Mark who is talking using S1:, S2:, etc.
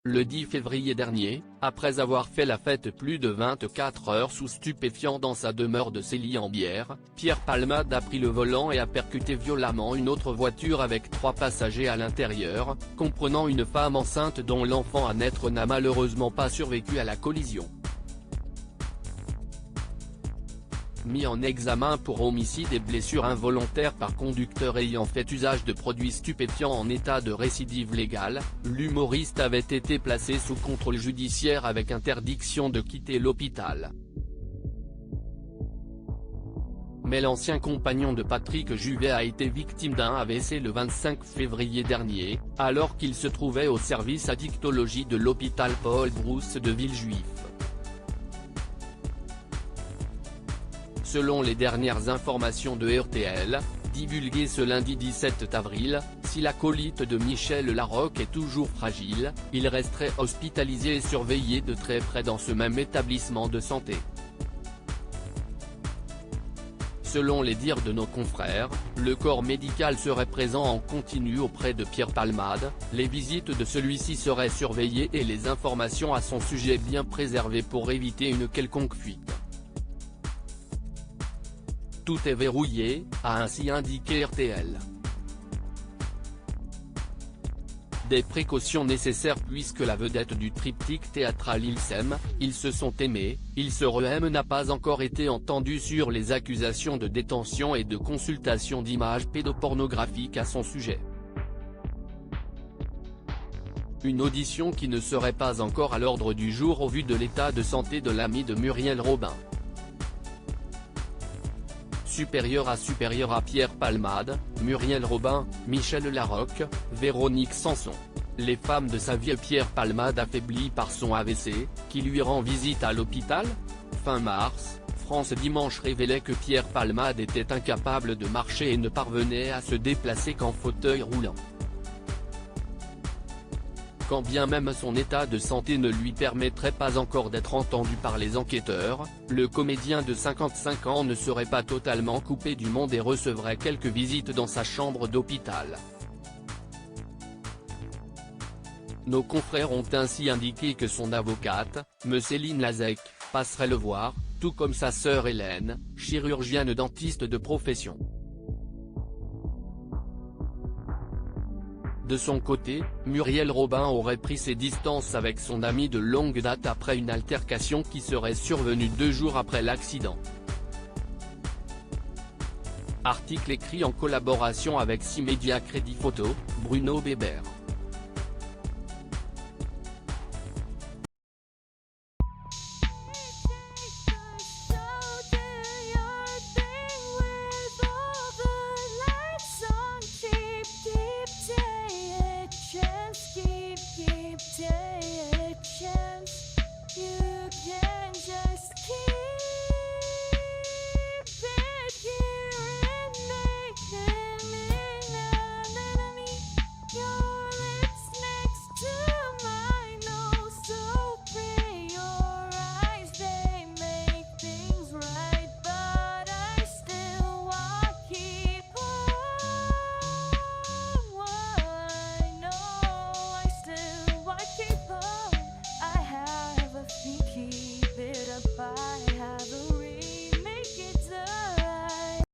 S1: Le 10 février dernier, après avoir fait la fête plus de 24 heures sous stupéfiants dans sa demeure de Célie-en-Bière, Pierre Palmade a pris le volant et a percuté violemment une autre voiture avec 3 passagers à l'intérieur, comprenant une femme enceinte dont l'enfant à naître n'a malheureusement pas survécu à la collision. Mis en examen pour homicide et blessure involontaire par conducteur ayant fait usage de produits stupéfiants en état de récidive légale, l'humoriste avait été placé sous contrôle judiciaire avec interdiction de quitter l'hôpital. Mais l'ancien compagnon de Patrick Juvet a été victime d'un AVC le 25 février dernier, alors qu'il se trouvait au service addictologie de l'hôpital Paul Brousse de Villejuif. Selon les dernières informations de RTL, divulguées ce lundi 17 avril, si l'acolyte de Michel Larocque est toujours fragile, il resterait hospitalisé et surveillé de très près dans ce même établissement de santé. Selon les dires de nos confrères, le corps médical serait présent en continu auprès de Pierre Palmade, les visites de celui-ci seraient surveillées et les informations à son sujet bien préservées pour éviter une quelconque fuite. Tout est verrouillé, a ainsi indiqué RTL. Des précautions nécessaires puisque la vedette du triptyque théâtral Ils s'aiment, ils se sont aimés, ils se re-aiment n'a pas encore été entendue sur les accusations de détention et de consultation d'images pédopornographiques à son sujet. Une audition qui ne serait pas encore à l'ordre du jour au vu de l'état de santé de l'ami de Muriel Robin. Supérieur à Pierre Palmade, Muriel Robin, Michel Larocque, Véronique Sanson. Les femmes de sa vie. Pierre Palmade affaibli par son AVC, qui lui rend visite à l'hôpital ? Fin mars, France Dimanche révélait que Pierre Palmade était incapable de marcher et ne parvenait à se déplacer qu'en fauteuil roulant. Quand bien même son état de santé ne lui permettrait pas encore d'être entendu par les enquêteurs, le comédien de 55 ans ne serait pas totalement coupé du monde et recevrait quelques visites dans sa chambre d'hôpital. Nos confrères ont ainsi indiqué que son avocate, me Céline Lazec, passerait le voir, tout comme sa sœur Hélène, chirurgienne dentiste de profession. De son côté, Muriel Robin aurait pris ses distances avec son ami de longue date après une altercation qui serait survenue 2 jours après l'accident. Article écrit en collaboration avec 6 médias Crédit Photo, Bruno Bébert.